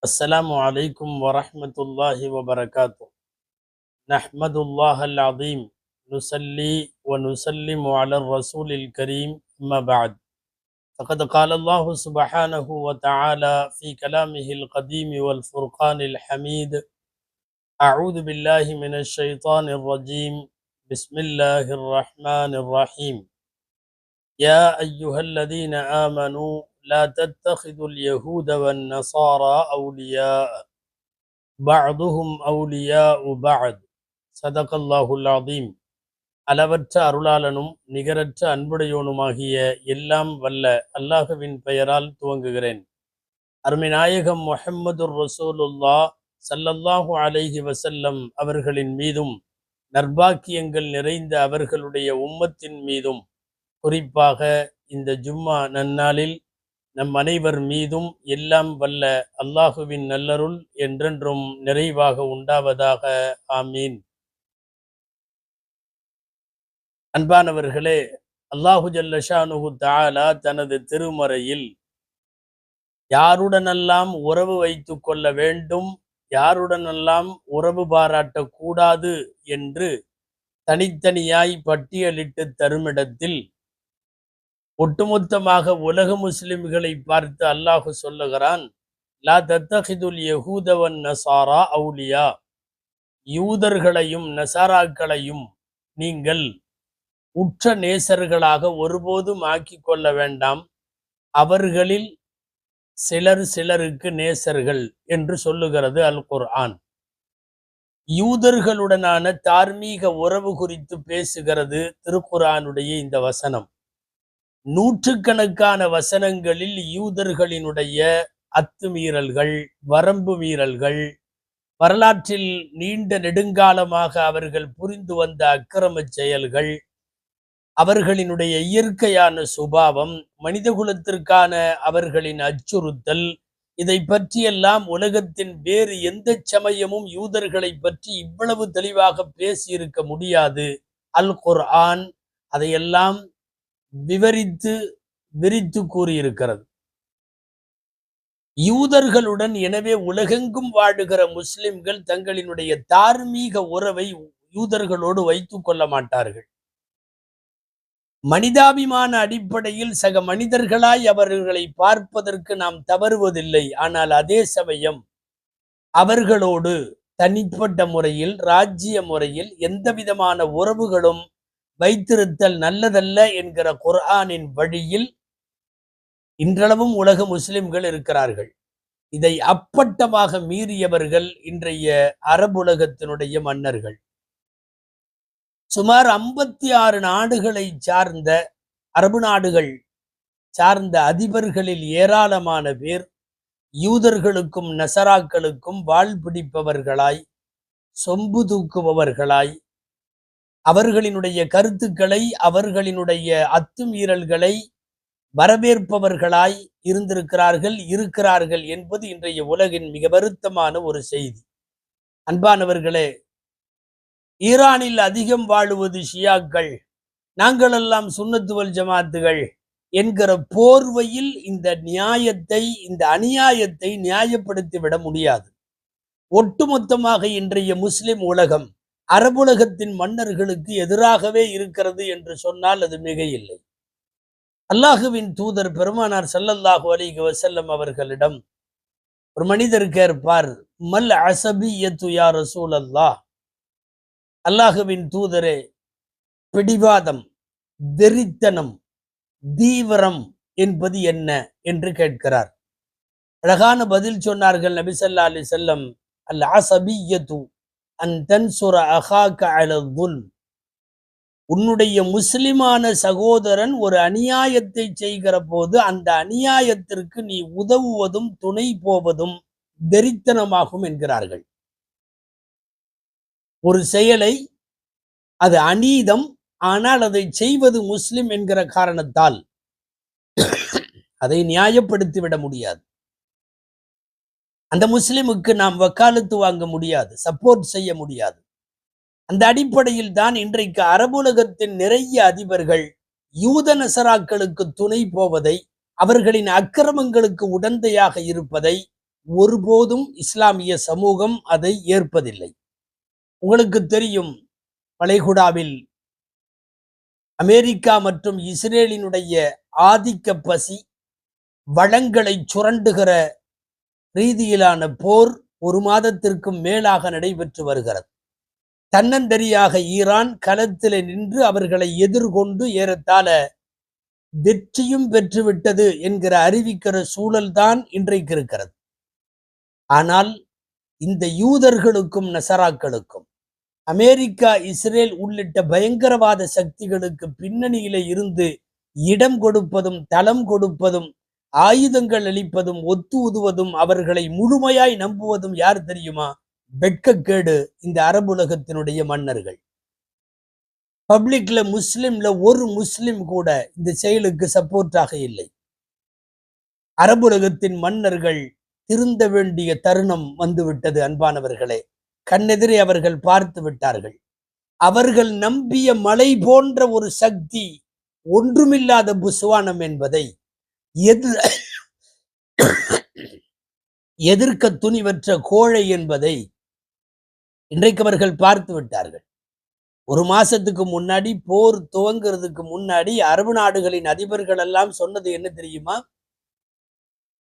السلام عليكم ورحمة الله وبركاته. نحمد الله العظيم نصلي ونسلم على الرسول الكريم أما بعد. فقد قال الله سبحانه وتعالى في كلامه القديم والفرقان الحميد: أعوذ بالله من الشيطان الرجيم. بسم الله الرحمن الرحيم. يا أيها الذين آمنوا لا تتخذوا اليهود والنصارى أولياء بعضهم أولياء بعض. صدق الله العظيم. அளவற்ற அருளாளனும் நிகரற்ற அன்புடையோனுமாகிய எல்லாம் வல்ல அல்லாஹுவின் பெயரால் துவங்குகிறேன். அருமை நாயகம் முஹம்மதுர் ரசூலுல்லா ஸல்லல்லாஹு அலைஹி வஸல்லம் அவர்களின் மீதும் நற்பாக்கியங்கள் நிறைந்த அவர்களுடைய உம்மத்தின் மீதும் குறிப்பாக இந்த ஜும்மா நன்னாளில் நம் அனைவர் மீதும் எல்லாம் வல்ல அல்லாஹுவின் நல்லருள் என்றென்றும் நிறைவாக உண்டாவதாக. ஆமீன். அன்பானவர்களே, அல்லாஹு ஜல்ல ஷானுஹு தஆலா தனது திருமறையில் யாருடனெல்லாம் உறவு வைத்து கொள்ள வேண்டும், யாருடனெல்லாம் உறவு பாராட்டக்கூடாது என்று தனித்தனியாய் பட்டியலிட்டு தருமிடத்தில் ஒட்டுமொத்தமாக உலக முஸ்லிம்களை பார்த்து அல்லாஹு சொல்லுகிறான்: லா தத்தஹிதுல் யஹூத வன் நஸாரா அவுலியா. யூதர்களையும் நசாராக்களையும் நீங்கள் உற்ற நேசர்களாக ஒருபோதும் ஆக்கிக் கொள்ள வேண்டாம், அவர்களில் சிலர் சிலருக்கு நேசர்கள் என்று சொல்லுகிறது அல் குர்ஆன். யூதர்களுடனான தார்மீக உறவு குறித்து பேசுகிறது திருக்குர்ஆனுடைய இந்த வசனம். நூற்றுக்கணக்கான வசனங்களில் யூதர்களினுடைய அத்துமீறல்கள், வரம்பு மீறல்கள், வரலாற்றில் நீண்ட நெடுங்காலமாக அவர்கள் புரிந்து வந்த அக்கிரம செயல்கள், அவர்களினுடைய இயற்கையான சுபாவம், மனிதகுலத்திற்கான அவர்களின் அச்சுறுத்தல், இதை பற்றியெல்லாம் உலகத்தின் வேறு எந்த சமயமும் யூதர்களை பற்றி இவ்வளவு தெளிவாக பேசியிருக்க முடியாது. அல் குர்ஆன் அதையெல்லாம் விரித்து கூறியிருக்கிறது. யூதர்களுடன் எனவே உலகெங்கும் வாழுகிற முஸ்லிம்கள் தங்களினுடைய தார்மீக உறவை யூதர்களோடு வைத்துக் கொள்ள மாட்டார்கள். மனிதாபிமான அடிப்படையில் சக மனிதர்களாய் அவர்களை பார்ப்பதற்கு நாம் தவறுவதில்லை. ஆனால் அதே சமயம் அவர்களோடு தனிப்பட்ட முறையில், ராஜ்ய முறையில் எந்த விதமான உறவுகளும் வைத்திருத்தல் நல்லதல்ல என்கிற குர்ஆனின் வழியில் இன்றளவும் உலக முஸ்லிம்கள் இருக்கிறார்கள். இதை அப்பட்டமாக மீறியவர்கள் இன்றைய அரபுலகத்தினுடைய மன்னர்கள். சுமார் 56 நாடுகளை சார்ந்த, அரபு நாடுகள் சார்ந்த அதிபர்களில் ஏராளமான பேர் யூதர்களுக்கும் நசராக்களுக்கும் வாள் பிடிப்பவர்களாய், சொம்பு தூக்குபவர்களாய், அவர்களினுடைய கருத்துக்களை, அவர்களினுடைய அத்துமீறல்களை வரவேற்பவர்களாய் இருக்கிறார்கள் என்பது இன்றைய உலகின் மிக வருத்தமான ஒரு செய்தி. அன்பானவர்களே, ஈரானில் அதிகம் வாழுவது ஷியாக்கள், நாங்களெல்லாம் சுன்னத்து வல் ஜமாத்துகள் என்கிற போர்வையில் இந்த அநியாயத்தை நியாயப்படுத்திவிட முடியாது. ஒட்டுமொத்தமாக இன்றைய முஸ்லிம் உலகம் அரபுலகத்தின் மன்னர்களுக்கு எதிராகவே இருக்கிறது என்று சொன்னால் அது மிக இல்லை. அல்லாஹுவின் தூதர் பெருமானார் ஸல்லல்லாஹு அலைஹி வஸல்லம் அவர்களிடம் ஒரு மனிதர் கேட்பார்: மல் அஸபிய்யத்து யா ரசூலல்லாஹ். அல்லாஹுவின் தூதரே, பிடிவாதம், வெறித்தனம், தீவிரம் என்பது என்ன என்று கேட்கிறார். அழகான பதில் சொன்னார்கள் நபி ஸல்லல்லாஹு அலைஹி வஸல்லம்: அல் அஸபிய்யத்து அன் தன்சுர அகாக அலல் ظுல்ம். உன்னுடைய முஸ்லிமான சகோதரன் ஒரு அநியாயத்தை செய்கிற போது அந்த அநியாயத்திற்கு நீ உதவுவதும் துணை போவதும் வெறித்தனமாகும் என்கிறார்கள். ஒரு செயலை, அது அநீதம், ஆனால் அதை செய்வது முஸ்லிம் என்கிற காரணத்தால் அதை நியாயப்படுத்திவிட முடியாது. அந்த முஸ்லிமுக்கு நாம் வக்காலத்து வாங்க முடியாது, சப்போர்ட் செய்ய முடியாது. அந்த அடிப்படையில் தான் இன்றைக்கு அரபுலகத்தின் நிறைய அதிபர்கள் யூத நசராக்களுக்கு துணை போவதை, அவர்களின் அக்கிரமங்களுக்கு உடந்தையாக இருப்பதை, ஒருபோதும் இஸ்லாமிய சமூகம் அதை ஏற்பதில்லை. உங்களுக்கு தெரியும், வளைகுடாவில் அமெரிக்கா மற்றும் இஸ்ரேலினுடைய ஆதிக்க பசி, வளங்களை சுரண்டுகிற ரீதியிலான போர் ஒரு மாதத்திற்கும் மேலாக நடைபெற்று வருகிறது. தன்னந்தனியாக ஈரான் களத்தில் நின்று அவர்களை எதிர்கொண்டு ஏறத்தாழ வெற்றியும் பெற்றுவிட்டது என்கிற அறிவிக்கிற சூழல்தான் இன்றைக்கு இருக்கிறது. ஆனால் இந்த யூதர்களுக்கும் நசராக்களுக்கும் அமெரிக்கா, இஸ்ரேல் உள்ளிட்ட பயங்கரவாத சக்திகளுக்கு பின்னணியில இருந்து இடம் கொடுப்பதும், தளம் கொடுப்பதும், ஆயுதங்கள் அளிப்பதும், ஒத்து உதுவதும், அவர்களை முழுமையாய் நம்புவதும் யார் தெரியுமா? வெட்கக்கேடு இந்த அரபுலகத்தினுடைய மன்னர்கள். பப்ளிக்ல முஸ்லிம்ல ஒரு முஸ்லிம் கூட இந்த செயலுக்கு சப்போர்ட்டாக இல்லை. அரபுலகத்தின் மன்னர்கள் திருந்த வேண்டிய தருணம் வந்துவிட்டது. அன்பானவர்களே, கண்ணெதிரே அவர்கள் பார்த்து விட்டார்கள். அவர்கள் நம்பிய மலை போன்ற ஒரு சக்தி ஒன்றுமில்லாத புஸ்வானம் என்பதை எதிர்க்க துணிவற்ற கோழை என்பதை இன்றைக்கு அவர்கள் பார்த்து விட்டார்கள். ஒரு மாசத்துக்கு முன்னாடி, போர் துவங்குறதுக்கு முன்னாடி அரபு நாடுகளின் அதிபர்கள் எல்லாம் சொன்னது என்ன தெரியுமா?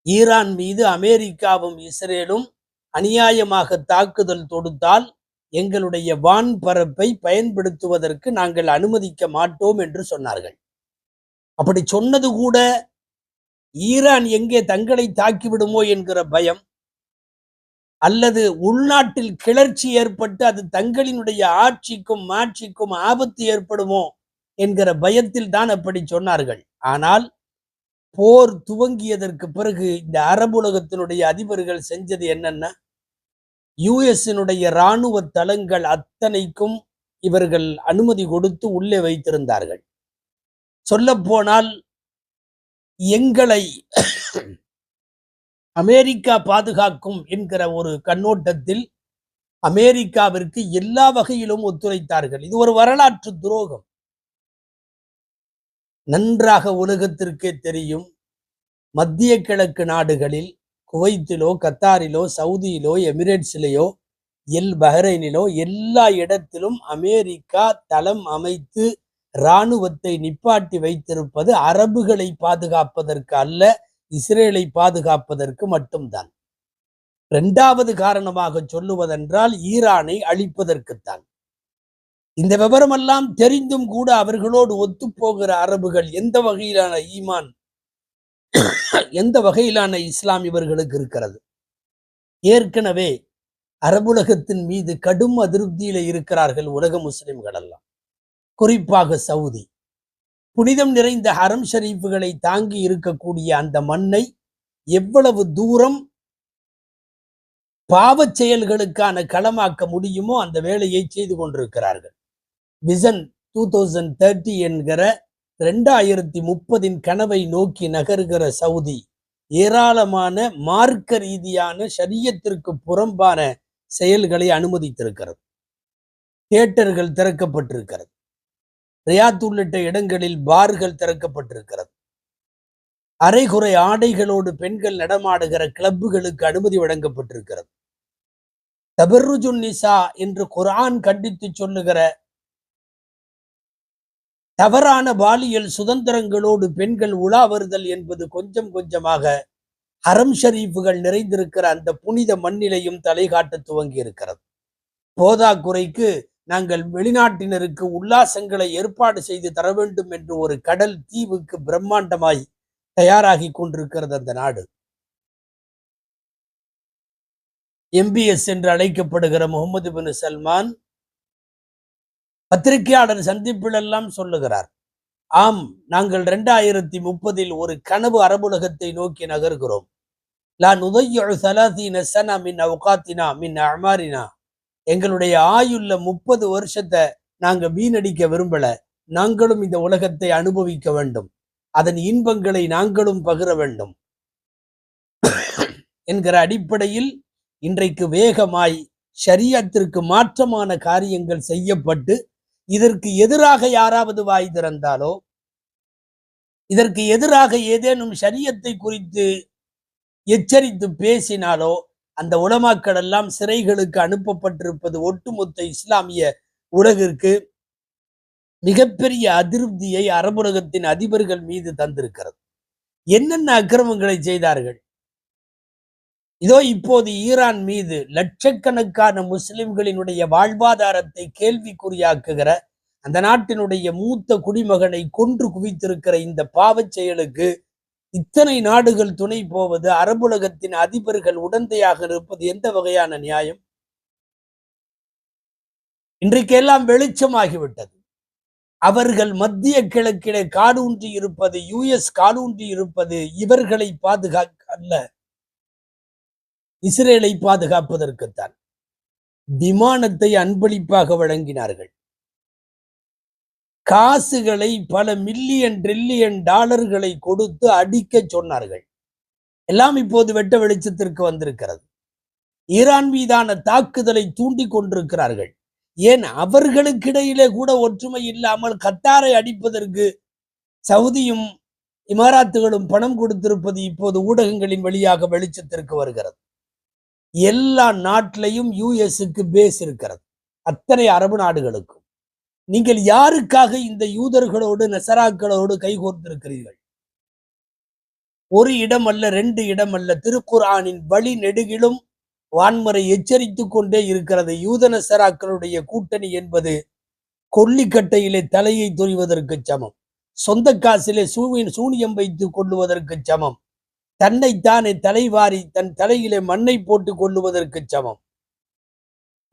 ஈரான் மீது அமெரிக்காவும் இஸ்ரேலும் அநியாயமாக தாக்குதல் தொடுத்தால் எங்களுடைய வான்பரப்பை பயன்படுத்துவதற்கு நாங்கள் அனுமதிக்க மாட்டோம் என்று சொன்னார்கள். அப்படி சொன்னது கூட ஈரான் எங்கே தங்களை தாக்கிவிடுமோ என்கிற பயம், அல்லது உள்நாட்டில் கிளர்ச்சி ஏற்பட்டு அது தங்களினுடைய ஆட்சிக்கும் மாட்சிக்கும் ஆபத்து ஏற்படுமோ என்கிற பயத்தில் தான் அப்படி சொன்னார்கள். ஆனால் போர் துவங்கியதற்கு பிறகு இந்த அரபுலகத்தினுடைய அதிபர்கள் செஞ்சது என்னன்னா, யுஎஸ்னுடைய இராணுவ தளங்கள் அத்தனைக்கும் இவர்கள் அனுமதி கொடுத்து உள்ளே வைத்திருந்தார்கள். சொல்ல போனால் எங்களை அமெரிக்கா பாதுகாக்கும் என்கிற ஒரு கண்ணோட்டத்தில் அமெரிக்காவிற்கு எல்லா வகையிலும் ஒத்துழைத்தார்கள். இது ஒரு வரலாற்று துரோகம். நன்றாக உலகத்திற்கே தெரியும், மத்திய கிழக்கு நாடுகளில் குவைத்திலோ, கத்தாரிலோ, சவுதியிலோ, எமிரேட்ஸிலேயோ, பஹ்ரைனிலோ எல்லா இடத்திலும் அமெரிக்கா தளம் அமைத்து இராணுவத்தை நிப்பாட்டி வைத்திருப்பது அரபுகளை பாதுகாப்பதற்கு அல்ல, இஸ்ரேலை பாதுகாப்பதற்கு மட்டும்தான். இரண்டாவது காரணமாக சொல்லுவதென்றால் ஈரானை அழிப்பதற்குத்தான். இந்த விவரமெல்லாம் தெரிந்தும் கூட அவர்களோடு ஒத்துப்போகிற அரபுகள் எந்த வகையிலான ஈமான், எந்த வகையிலான இஸ்லாம் இவர்களுக்கு இருக்கிறது? ஏற்கனவே அரபுலகத்தின் மீது கடும் அதிருப்தியில இருக்கிறார்கள் உலக முஸ்லிம்கள் எல்லாம், குறிப்பாக சவுதி. புனிதம் நிறைந்த ஹரம் ஷரீஃபுகளை தாங்கி இருக்கக்கூடிய அந்த மண்ணை எவ்வளவு தூரம் பாவச் செயல்களுக்கான களமாக்க முடியுமோ அந்த வேலையை செய்து கொண்டிருக்கிறார்கள். விசன் 2030 என்கிற 2030 கனவை நோக்கி நகர்கிற சவுதி ஏராளமான மார்க்க ரீதியான ஷரியத்திற்கு புறம்பான செயல்களை அனுமதித்திருக்கிறது. தியேட்டர்கள் திறக்கப்பட்டிருக்கிறது. ரியாத் உள்ளிட்ட இடங்களில் பார்கள் திறக்கப்பட்டிருக்கிறது. அரைகுறை ஆடைகளோடு பெண்கள் நடமாடுகிற கிளப்புகளுக்கு அனுமதி வழங்கப்பட்டிருக்கிறது. தபர்ருஜுன் நிசா என்று குர்ஆன் கண்டித்து சொல்லுகிற தவறான பாலியல் சுதந்திரங்களோடு பெண்கள் உலா வருதல் என்பது கொஞ்சம் கொஞ்சமாக ஹரம் ஷரீஃபுகள் நிறைந்திருக்கிற அந்த புனித மண்ணிலையும் தலை காட்ட துவங்கி இருக்கிறது. போதாக்குறைக்கு நாங்கள் வெளிநாட்டினருக்கு உல்லாசங்களை ஏற்பாடு செய்து தர வேண்டும் என்று ஒரு கடல் தீவுக்கு பிரம்மாண்டமாய் தயாராகி கொண்டிருக்கிறது அந்த நாடு. எம்பிஎஸ் என்று அழைக்கப்படுகிற முகமது பின் சல்மான் பத்திரிகையாளர் சந்திப்பில் எல்லாம் சொல்லுகிறார், ஆம், நாங்கள் 2030 ஒரு கனவு அரபுலகத்தை நோக்கி நகர்கிறோம். லா நுதையு ஸலாஸீன ஸனா மின் அவ்காத்தினா மின் அமாரினா, எங்களுடைய ஆயுள்ள 30 வருஷத்தை நாங்க வீணடிக்க விரும்பல. நாங்களும் இந்த உலகத்தை அனுபவிக்க வேண்டும், அதன் இன்பங்களை நாங்களும் பகிர வேண்டும் என்கிற அடிப்படையில் இன்றைக்கு வேகமாய் ஷரியத்திற்கு மாற்றமான காரியங்கள் செய்யப்பட்டு, இதற்கு எதிராக யாராவது வாய் திறந்தாலோ, இதற்கு எதிராக ஏதேனும் ஷரியத்தை குறித்து எச்சரித்து பேசினாலோ அந்த உலமாக்கள் எல்லாம் சிறைகளுக்கு அனுப்பப்பட்டிருப்பது ஒட்டுமொத்த இஸ்லாமிய உலகிற்கு மிகப்பெரிய அதிருப்தியை அரபுலகத்தின் அதிபர்கள் மீது தந்திருக்கிறது. என்னென்ன அக்கிரமங்களை செய்தார்கள்? இதோ இப்போது ஈரான் மீது லட்சக்கணக்கான முஸ்லிம்களினுடைய வாழ்வாதாரத்தை கேள்விக்குறியாக்குகிற அந்த நாட்டினுடைய மூத்த குடிமகனை கொன்று குவித்திருக்கிற இந்த பாவச் செயலுக்கு இத்தனை நாடுகள் துணை போவது, அரபுலகத்தின் அதிபர்கள் உடந்தையாக இருப்பது எந்த வகையான நியாயம்? இன்றைக்கெல்லாம் வெளிச்சமாகிவிட்டது. அவர்கள் மத்திய கிழக்கிலே காலூன்றி இருப்பது, யுஎஸ் காலூன்றி இருப்பது இவர்களை பாதுகாக்க அல்ல, இஸ்ரேலை பாதுகாப்பதற்குத்தான். விமானத்தை அன்பளிப்பாக வழங்கினார்கள். காசுகளை பல மில்லியன் ட்ரில்லியன் டாலர்களை கொடுத்து அடிக்க சொன்னார்கள். எல்லாம் இப்போது வெட்ட வெளிச்சத்திற்கு வந்திருக்கிறது. ஈரான் மீதான தாக்குதலை தூண்டி கொண்டிருக்கிறார்கள். ஏன் அவர்களுக்கிடையிலே கூட ஒற்றுமை இல்லாமல் கத்தாரை அடிப்பதற்கு சவுதியும் இமாராத்துகளும் பணம் கொடுத்திருப்பது இப்போது ஊடகங்களின் வழியாக வெளிச்சத்திற்கு வருகிறது. எல்லா நாட்டிலையும் யுஎஸ்க்கு பேஸ் இருக்கிறது, அத்தனை அரபு நாடுகளுக்கும். நீங்கள் யாருக்காக இந்த யூதர்களோடு நசராக்களோடு கைகோர்த்திருக்கிறீர்கள்? ஒரு இடம் அல்ல, 2 இடம் அல்ல, திருக்குர்ஆனின் வழி நெடுகிலும் வான்முறை எச்சரித்துக் கொண்டே இருக்கிறது. யூத நசராக்களுடைய கூட்டணி என்பது கொல்லிக்கட்டையிலே தலையை தொறிவதற்கு சமம், சொந்த காசிலே சூனியம் வைத்துக் கொள்ளுவதற்கு சமம், தன்னைத்தானே தலைவாரி தன் தலையிலே மண்ணை போட்டு கொள்ளுவதற்கு சமம்.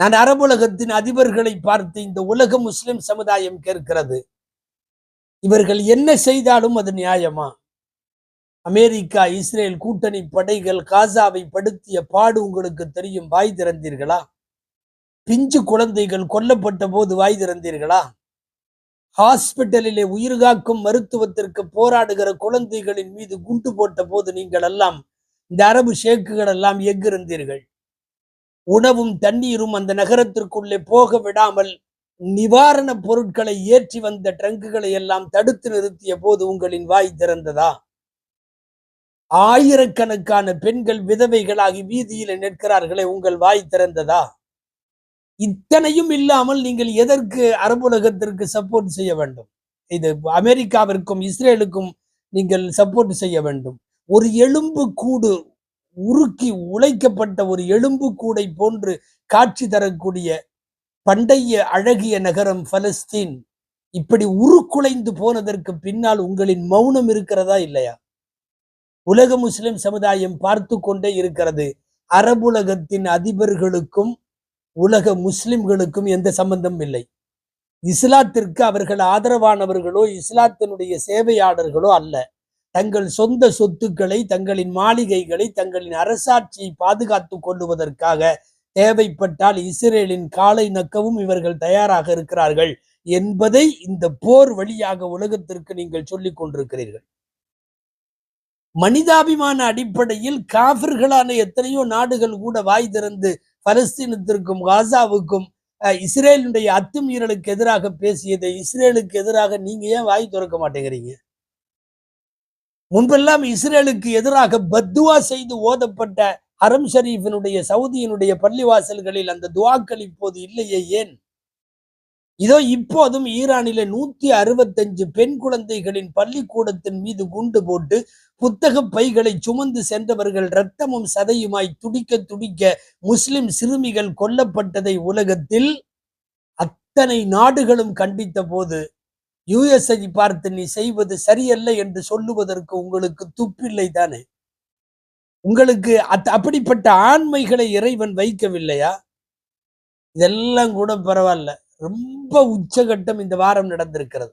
நான் அரபுலகத்தின் அதிபர்களை பார்த்து இந்த உலக முஸ்லிம் சமுதாயம் கேட்கிறது, இவர்கள் என்ன செய்தாலும் அது நியாயமா? அமெரிக்கா இஸ்ரேல் கூட்டணி படைகள் காசாவை படுத்திய பாடு உங்களுக்கு தெரியும். வாய் திறந்தீர்களா? பிஞ்சு குழந்தைகள் கொல்லப்பட்ட போது வாய் திறந்தீர்களா? ஹாஸ்பிட்டலிலே உயிர்காக்கும் மருத்துவத்திற்கு போராடுகிற குழந்தைகளின் மீது குண்டு போட்ட போது நீங்கள் எல்லாம், இந்த அரபு ஷேக்குகள் எல்லாம் எங்கிருந்தீர்கள்? உணவும் தண்ணீரும் அந்த நகரத்திற்குள்ளே போக விடாமல் நிவாரண பொருட்களை ஏற்றி வந்த ட்ரங்குகளை எல்லாம் தடுத்து நிறுத்திய போது உங்களின் வாய் திறந்ததா? ஆயிரக்கணக்கான பெண்கள் விதவைகளாகி வீதியில் நிற்கிறார்களே, உங்கள் வாய் திறந்ததா? இத்தனையும் இல்லாமல் நீங்கள் எதற்கு அரபுலகத்திற்கு சப்போர்ட் செய்ய வேண்டும்? இது அமெரிக்காவிற்கும் இஸ்ரேலுக்கும் நீங்கள் சப்போர்ட் செய்ய வேண்டும். ஒரு எலும்பு கூடு, உருக்கி உழைக்கப்பட்ட ஒரு எலும்பு கூடை போன்று காட்சி தரக்கூடிய பண்டைய அழகிய நகரம் பலஸ்தீன் இப்படி உருக்குலைந்து போனதற்கு பின்னால் உங்களின் மௌனம் இருக்கிறதா இல்லையா? உலக முஸ்லிம் சமுதாயம் பார்த்து கொண்டே இருக்கிறது. அரபுலகத்தின் அதிபர்களுக்கும் உலக முஸ்லிம்களுக்கும் எந்த சம்பந்தம் இல்லை. இஸ்லாத்திற்கு அவர்கள் ஆதரவானவர்களோ இஸ்லாத்தினுடைய சேவையாளர்களோ அல்ல. தங்கள் சொந்த சொத்துக்களை, தங்களின் மாளிகைகளை, தங்களின் அரசாட்சியை பாதுகாத்துக் கொள்ளுவதற்காக தேவைப்பட்டால் இஸ்ரேலின் காலை நக்கவும் இவர்கள் தயாராக இருக்கிறார்கள் என்பதை இந்த போர் வழியாக உலகத்திற்கு நீங்கள் சொல்லிக் கொண்டிருக்கிறீர்கள். மனிதாபிமான அடிப்படையில் காஃபிர்களான எத்தனையோ நாடுகள் கூட வாய் திறந்து பலஸ்தீனத்திற்கும் காசாவுக்கும் இஸ்ரேலுடைய அத்துமீறலுக்கு எதிராக பேசியதை, இஸ்ரேலுக்கு எதிராக நீங்க ஏன் வாய் திறக்க மாட்டேங்கிறீங்க? முன்பெல்லாம் இஸ்ரேலுக்கு எதிராக பத்துவா செய்து ஓதப்பட்ட ஹரம் ஷரீஃபினுடைய சவுதியினுடைய பள்ளிவாசல்களில் அந்த துவாக்கள் இப்போது இல்லையே, ஏன்? இதோ இப்போதும் ஈரானிலே 165 பெண் குழந்தைகளின் பள்ளிக்கூடத்தின் மீது குண்டு போட்டு புத்தக பைகளை சுமந்து சென்றவர்கள் இரத்தமும் சதையுமாய் துடிக்க துடிக்க முஸ்லிம் சிறுமிகள் கொல்லப்பட்டதை உலகத்தில் அத்தனை நாடுகளும் கண்டித்த போது யுஎஸ்ஐ பார்த்து நீ செய்வது சரியல்ல என்று சொல்லுவதற்கு உங்களுக்கு துப்பில்லை தானே? உங்களுக்கு அப்படிப்பட்ட ஆண்மைகளை இறைவன் வைக்கவில்லையா? இதெல்லாம் கூட பரவாயில்ல, ரொம்ப உச்சகட்டம் இந்த வாரம் நடந்திருக்கிறது.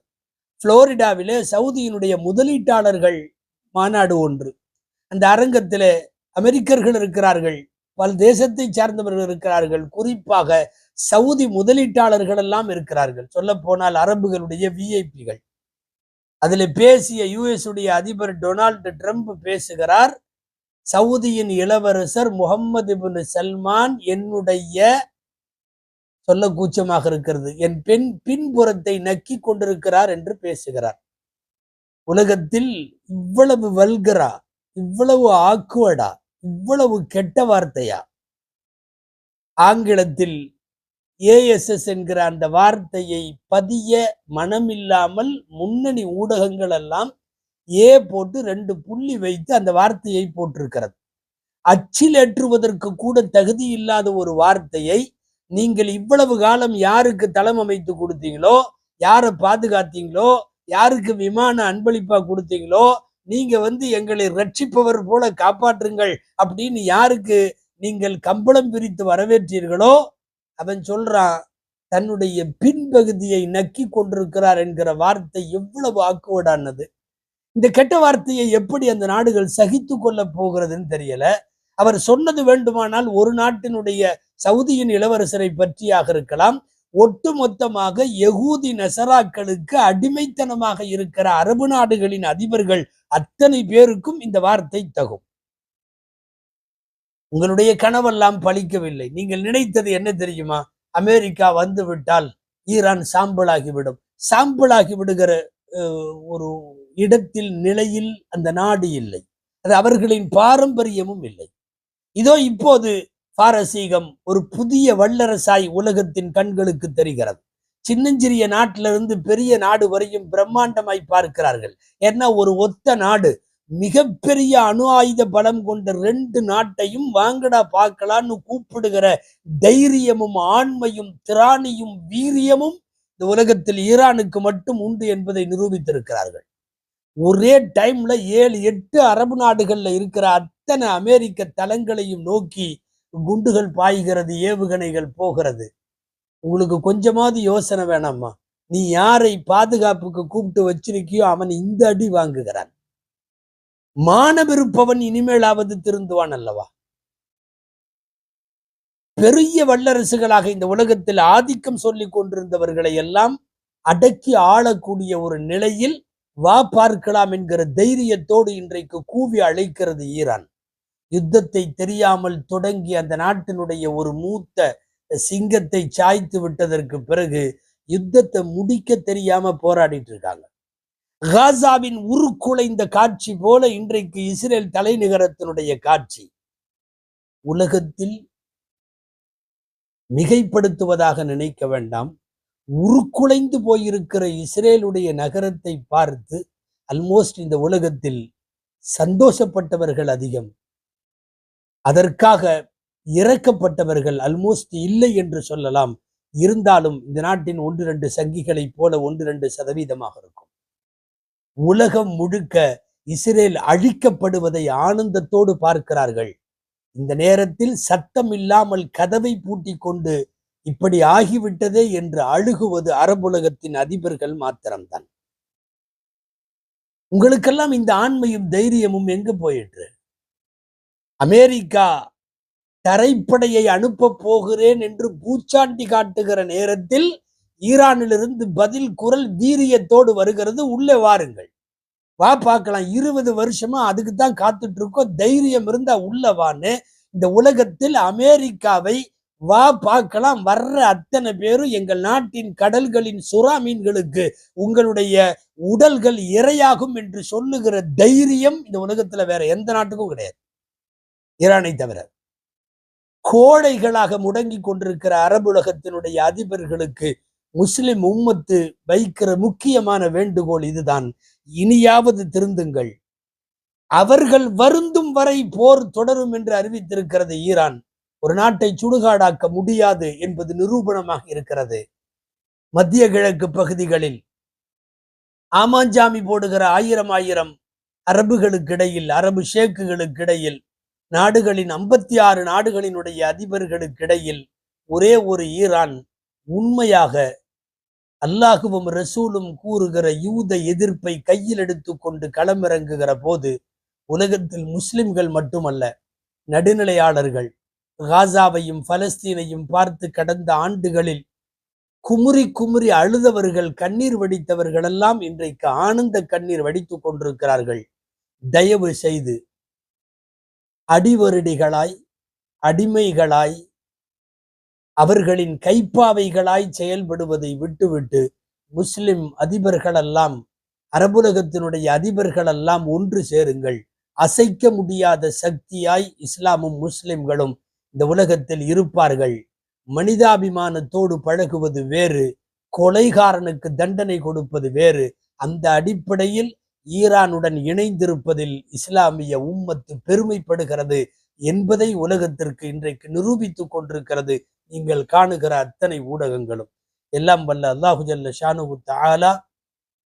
புளோரிடாவிலே சவுதியினுடைய முதலீட்டாளர்கள் மாநாடு ஒன்று. அந்த அரங்கத்திலே அமெரிக்கர்கள் இருக்கிறார்கள், பல தேசத்தை சார்ந்தவர்கள் இருக்கிறார்கள், குறிப்பாக சவுதி முதலீட்டாளர்கள் எல்லாம் இருக்கிறார்கள். சொல்ல போனால் அரபுகளுடைய விஐபிகள். அதில் பேசிய யுஎஸ் உடைய அதிபர் டொனால்டு ட்ரம்ப் பேசுகிறார், சவுதியின் இளவரசர் முகமது இப்னு சல்மான் என்னுடைய, சொல்ல கூச்சமாக இருக்கிறது, என் பின்புறத்தை நக்கி கொண்டிருக்கிறார் என்று பேசுகிறார். உலகத்தில் இவ்வளவு வல்கரா, இவ்வளவு ஆக்குவடா, இவ்வளவு கெட்ட வார்த்தையா? ஆங்கிலத்தில் ASS என்கிற அந்த வார்த்தையை பதிய மனமில்லாமல் முன்னணி ஊடகங்கள் எல்லாம் போட்டு 2 புள்ளி வைத்து அந்த வார்த்தையை போட்டிருக்கிறது. அச்சில் ஏற்றுவதற்கு கூட தகுதி இல்லாத ஒரு வார்த்தையை நீங்கள் இவ்வளவு காலம் யாருக்கு தளம் அமைத்து கொடுத்தீங்களோ, யாரை பாதுகாத்தீங்களோ, யாருக்கு விமான அன்பளிப்பா கொடுத்தீங்களோ, நீங்க எங்களை ரட்சிப்பவர் போல காப்பாற்றுங்கள் அப்படின்னு யாருக்கு நீங்கள் கம்பளம் பிரித்து வரவேற்றீர்களோ, அவன் சொல்றான் தன்னுடைய பின்பகுதியை நக்கி கொண்டிருக்கிறார் என்கிற வார்த்தை எவ்வளவு ஆக்குவடானது. இந்த கெட்ட வார்த்தையை எப்படி அந்த நாடுகள் சகித்து கொள்ள போகிறதுன்னு தெரியல. அவர் சொன்னது வேண்டுமானால் ஒரு நாட்டினுடைய சவுதியின் இளவரசரை பற்றியாக இருக்கலாம். ஒட்டுமொத்தமாக யகூதி நசராக்களுக்கு அடிமைத்தனமாக இருக்கிற அரபு நாடுகளின் அதிபர்கள் அத்தனை பேருக்கும் இந்த வார்த்தை தகும். உங்களுடைய கனவெல்லாம் பலிக்கவில்லை. நீங்கள் நினைத்தது என்ன தெரியுமா? அமெரிக்கா வந்து விட்டால் ஈரான் சாம்பலாகிவிடும். சாம்பலாகி விடுகிற ஒரு இடத்தில் நிலையில் அந்த நாடு இல்லை. அது அவர்களின் பாரம்பரியமும் இல்லை. இதோ இப்போது பாரசீகம் ஒரு புதிய வல்லரசாய் உலகத்தின் கண்களுக்கு தெரிகிறது. சின்னஞ்சிறிய நாட்டிலிருந்து பெரிய நாடு வரையும் பிரம்மாண்டமாய் பார்க்கிறார்கள். ஏன்னா ஒரு ஒத்த நாடு மிகப்பெரிய அணு ஆயுத பலம் கொண்ட 2 நாட்டையும் வாங்கடா பார்க்கலான்னு கூப்பிடுகிற தைரியமும் ஆண்மையும் திராணியும் வீரியமும் இந்த உலகத்தில் ஈரானுக்கு மட்டும் உண்டு என்பதை நிரூபித்திருக்கிறார்கள். ஒரே டைம்ல 7-8 அரபு நாடுகள்ல இருக்கிற அத்தனை அமெரிக்க தளங்களையும் நோக்கி குண்டுகள் பாய்கிறது, ஏவுகணைகள் போகிறது. உங்களுக்கு கொஞ்சமாவது யோசனை வேணாமா? நீ யாரை பாதுகாப்புக்கு கூப்பிட்டு வச்சிருக்கியோ அவன் இந்த அடி வாங்குகிறான். மானவிருப்பவன் இனிமேலாவது திருந்துவான் அல்லவா? பெரிய வல்லரசுகளாக இந்த உலகத்தில் ஆதிக்கம் சொல்லிக் கொண்டிருந்தவர்களை எல்லாம் அடக்கி ஆளக்கூடிய ஒரு நிலையில் வா பார்க்கலாம் என்கிற தைரியத்தோடு இன்றைக்கு கூவி அழைக்கிறது ஈரான். யுத்தத்தை தெரியாமல் தொடங்கி அந்த நாட்டினுடைய ஒரு மூத்த சிங்கத்தை சாய்த்து விட்டதற்கு பிறகு யுத்தத்தை முடிக்க தெரியாம போராடிட்டு இருக்காங்க. காசாவின் உருக்குலைந்த காட்சி போல இன்றைக்கு இஸ்ரேல் தலைநகரத்தினுடைய காட்சி. உலகத்தில் மிகைப்படுத்துவதாக நினைக்க வேண்டாம். உருக்குலைந்து போயிருக்கிற இஸ்ரேலுடைய நகரத்தை பார்த்து ஆல்மோஸ்ட் இந்த உலகத்தில் சந்தோஷப்பட்டவர்கள் அதிகம். அதற்காக இறக்கப்பட்டவர்கள் ஆல்மோஸ்ட் இல்லை என்று சொல்லலாம். இருந்தாலும் இந்த நாட்டின் 1-2 சங்கிகளை போல 1-2% இருக்கும். உலகம் முழுக்க இஸ்ரேல் அழிக்கப்படுவதை ஆனந்தத்தோடு பார்க்கிறார்கள். இந்த நேரத்தில் சத்தம் இல்லாமல் கதவை பூட்டி கொண்டு இப்படி ஆகிவிட்டதே என்று அழுகுவது அரபுலகத்தின் அதிபர்கள் மாத்திரம்தான். உங்களுக்கெல்லாம் இந்த ஆண்மையும் தைரியமும் எங்கு போயிற்று? அமெரிக்கா தரைப்படையை அனுப்ப போகிறேன் என்று பூச்சாண்டி காட்டுகிற நேரத்தில் ஈரானிலிருந்து பதில் குரல் வீரியத்தோடு வருகிறது. உள்ளே வாருங்கள், வா பார்க்கலாம். 20 வருஷமா அதுக்கு தான் காத்துட்டு இருக்கோம். தைரியம் இருந்தா உள்ள வான்னு இந்த உலகத்தில் அமெரிக்காவை வா பார்க்கலாம் வர்ற அத்தனை பேரும் எங்கள் நாட்டின் கடல்களின் சுறா மீன்களுக்கு உங்களுடைய உடல்கள் இரையாகும் என்று சொல்லுகிற தைரியம் இந்த உலகத்துல வேற எந்த நாட்டுக்கும் கிடையாது, ஈரானை தவிர. கோழைகளாக முடங்கி கொண்டிருக்கிற அரபுலகத்தினுடைய அதிபர்களுக்கு முஸ்லிம் உம்மத்து வைக்கிற முக்கியமான வேண்டுகோள் இதுதான். இனியாவது திருந்துங்கள். அவர்கள் வருந்தும் வரை போர் தொடரும் என்று அறிவித்திருக்கிறது ஈரான். ஒரு நாட்டை சுடுகாடாக்க முடியாது என்பது நிரூபணமாக இருக்கிறது. மத்திய கிழக்கு பகுதிகளில் ஆமாஞ்சாமி போடுகிற 1000 அரபுகளுக்கு இடையில், அரபு ஷேக்குகளுக்கு இடையில், நாடுகளின் 56 நாடுகளினுடைய அதிபர்களுக்கு இடையில் ஒரே ஒரு ஈரான் உண்மையாக அல்லாஹுவும் ரசூலும் கூறுகிற யூத எதிர்ப்பை கையில் எடுத்துக்கொண்டு களமிறங்குகிற போது உலகத்தில் முஸ்லிம்கள் மட்டுமல்ல, நடுநிலையாளர்கள் காசாவையும் பலஸ்தீனையும் பார்த்து கடந்த ஆண்டுகளில் குமுறி குமுறி அழுதவர்கள், கண்ணீர் வடித்தவர்கள் எல்லாம் இன்றைக்கு ஆனந்த கண்ணீர் வடித்துக் கொண்டிருக்கிறார்கள். தயவு செய்து அடிவருடிகளாய், அடிமைகளாய், அவர்களின் கைப்பாவைகளாய் செயல்படுவதை விட்டுவிட்டு முஸ்லிம் அதிபர்களெல்லாம், அரபுலகத்தினுடைய அதிபர்களெல்லாம் ஒன்று சேருங்கள். அசைக்க முடியாத சக்தியாய் இஸ்லாமும் முஸ்லிம்களும் இந்த உலகத்தில் இருப்பார்கள். மனிதாபிமானத்தோடு பழகுவது வேறு, கொலைகாரனுக்கு தண்டனை கொடுப்பது வேறு. அந்த அடிப்படையில் ஈரானுடன் இணைந்திருப்பதில் இஸ்லாமிய உம்மத்து பெருமைப்படுகிறது என்பதை உலகத்திற்கு இன்றைக்கு நிரூபித்துக் கொண்டிருக்கிறது நீங்கள் காணுகிற அத்தனை ஊடகங்களும். எல்லாம் வல்ல அல்லாஹு ஜல்ல ஷானுஹு தஆலா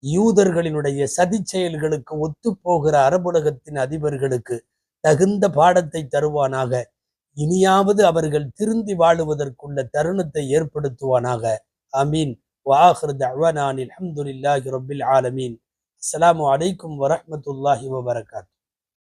யூதர்களினுடைய சதி செயல்களுக்கு ஒத்து போகிற அரபுலகத்தின் அதிபர்களுக்கு தகுந்த பாடத்தை தருவானாக. இனியாவது அவர்கள் திருந்தி வாழுவதற்குள்ள தருணத்தை ஏற்படுத்துவானாக. ஆமீன். வஆகிரு தஅவானா அல்ஹம்துலில்லாஹி ரப்பில் ஆலமீன். அஸ்ஸலாமு அலைக்கும் வரஹ்மத்துல்லாஹி வபரகாத்துஹு.